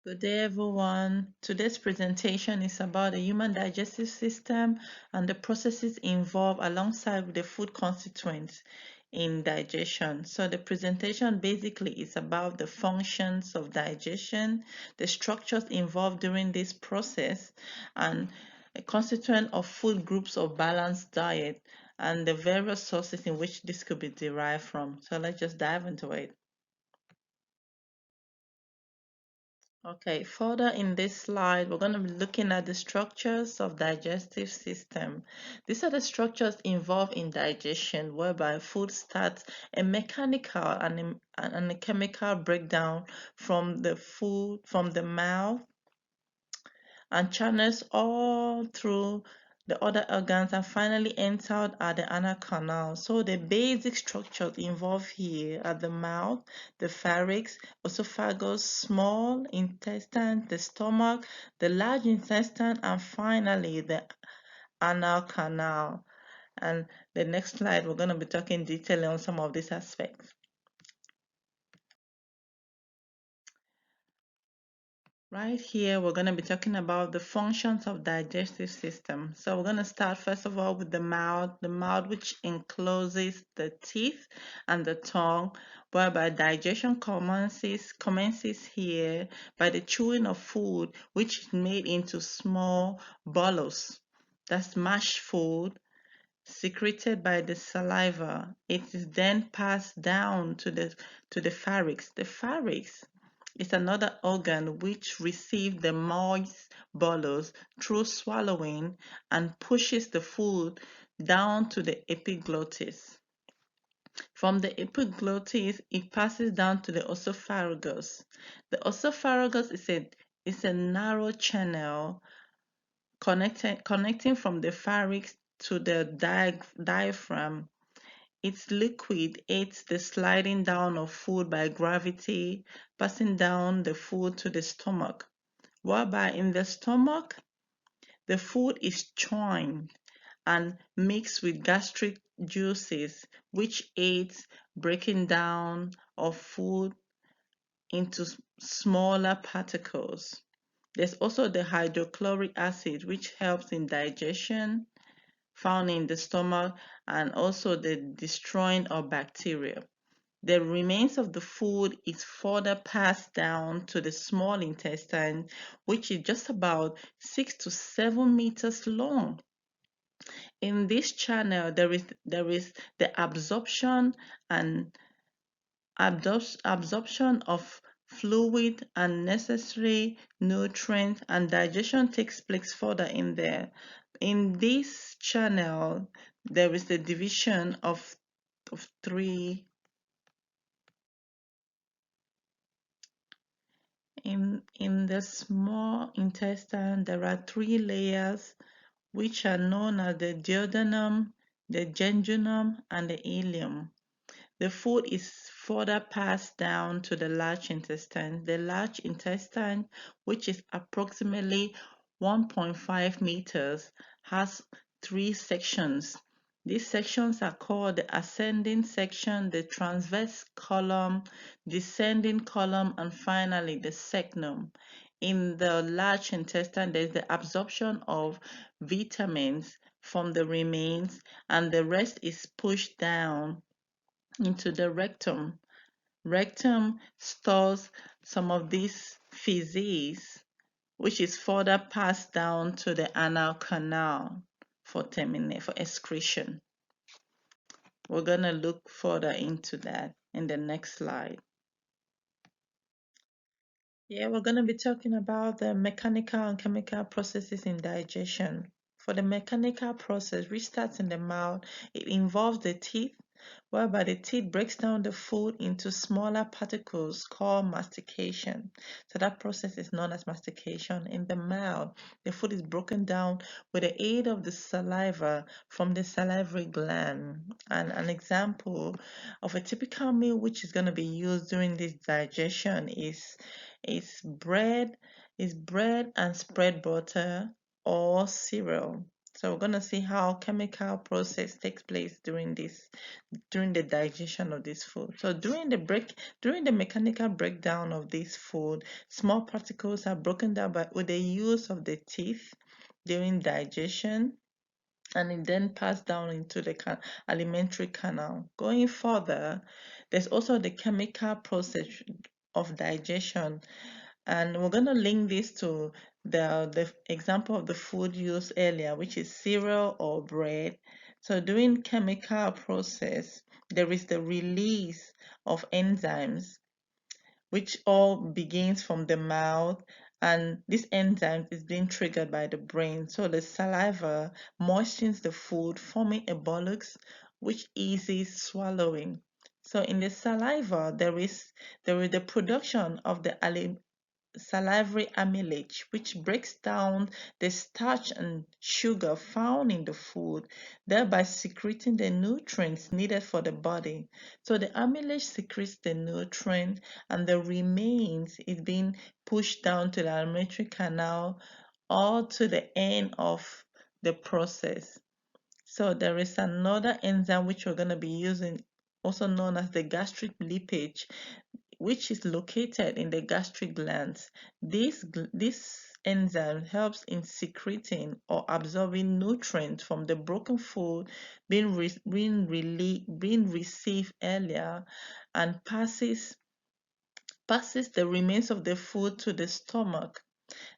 Good day, everyone. Today's presentation is about the human digestive system and the processes involved alongside with the food constituents in digestion. So the presentation basically is about the functions of digestion, the structures involved during this process, and a constituent of food groups of balanced diet, and the various sources in which this could be derived from. So let's just dive into it. Okay, further in this slide, we're going to be looking at the structures of digestive system. These are the structures involved in digestion, whereby food starts a mechanical and a chemical breakdown from the food, from the mouth and channels all through the other organs and finally entered at the anal canal. So the basic structures involved here are the mouth, the pharynx, esophagus, small intestine, the stomach, the large intestine, and finally the anal canal. And the next slide, we're going to be talking detail on some of these aspects. Right here, we're going to be talking about the functions of digestive system. So we're going to start first of all with the mouth which encloses the teeth and the tongue, whereby digestion commences here by the chewing of food, which is made into small bolus. That's mashed food secreted by the saliva. It is then passed down to the pharynx. The pharynx is another organ which receives the moist bolus through swallowing and pushes the food down to the epiglottis. From the epiglottis, it passes down to the esophagus. The esophagus is a narrow channel connecting from the pharynx to the diaphragm. Its liquid aids the sliding down of food by gravity, passing down the food to the stomach, whereby in the stomach, the food is churned and mixed with gastric juices, which aids breaking down of food into smaller particles. There's also the hydrochloric acid, which helps in digestion, found in the stomach, and also the destroying of bacteria. The remains of the food is further passed down to the small intestine, which is just about 6 to 7 meters long. In this channel, there is the and absorption of fluid and necessary nutrients, and digestion takes place further in there. In this channel, there is the division of three. In the small intestine, there are three layers which are known as the duodenum, the jejunum, and the ileum. The food is further passed down to the large intestine. The large intestine, which is approximately 1.5 meters, has three sections. These sections are called the ascending section, the transverse column, descending column, and finally the cecum. In the large intestine, there is the absorption of vitamins from the remains, and the rest is pushed down into the rectum. Rectum stores some of these feces, which is further passed down to the anal canal for excretion. We're going to look further into that in the next slide. Yeah, we're going to be talking about the mechanical and chemical processes in digestion. For the mechanical process, which starts in the mouth, it involves the teeth, whereby the teeth breaks down the food into smaller particles called mastication. So that process is known as mastication. In the mouth, the food is broken down with the aid of the saliva from the salivary gland. And an example of a typical meal which is going to be used during this digestion is bread and spread butter or cereal. So we're going to see how chemical process takes place during the digestion of this food. So during the mechanical breakdown of this food, small particles are broken down with the use of the teeth during digestion, and it then passed down into the alimentary canal. Going further, there's also the chemical process of digestion, and we're going to link this to the example of the food used earlier, which is cereal or bread. So during chemical process, there is the release of enzymes, which all begins from the mouth, and this enzyme is being triggered by the brain. So the saliva moistens the food, forming a bolus, which eases swallowing. So in the saliva, there is the production of the salivary amylase, which breaks down the starch and sugar found in the food, thereby secreting the nutrients needed for the body. So the amylase secretes the nutrient, and the remains is being pushed down to the alimentary canal or to the end of the process. So there is another enzyme which we're going to be using, also known as the gastric lipase, which is located in the gastric glands. This enzyme helps in secreting or absorbing nutrients from the broken food being received earlier, and passes the remains of the food to the stomach.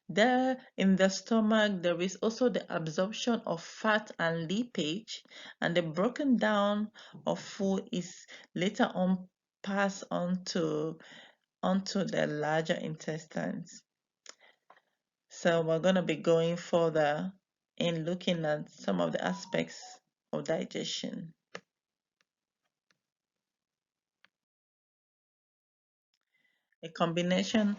There in the stomach, there is also the absorption of fat and lipase, and the broken down of food is later on passed onto the larger intestines. So we're going to be going further in looking at some of the aspects of digestion. A combination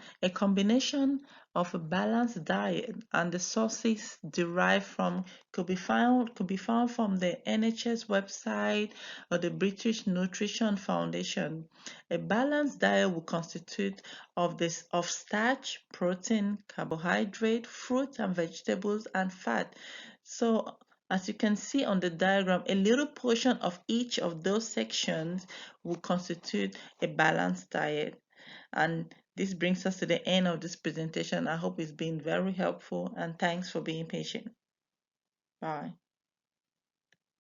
of a balanced diet and the sources derived from could be found from the NHS website or the British Nutrition Foundation. A balanced diet will constitute of starch, protein, carbohydrate, fruit and vegetables, and fat. So as you can see on the diagram, a little portion of each of those sections will constitute a balanced diet. And this brings us to the end of this presentation. I hope it's been very helpful, and thanks for being patient. Bye.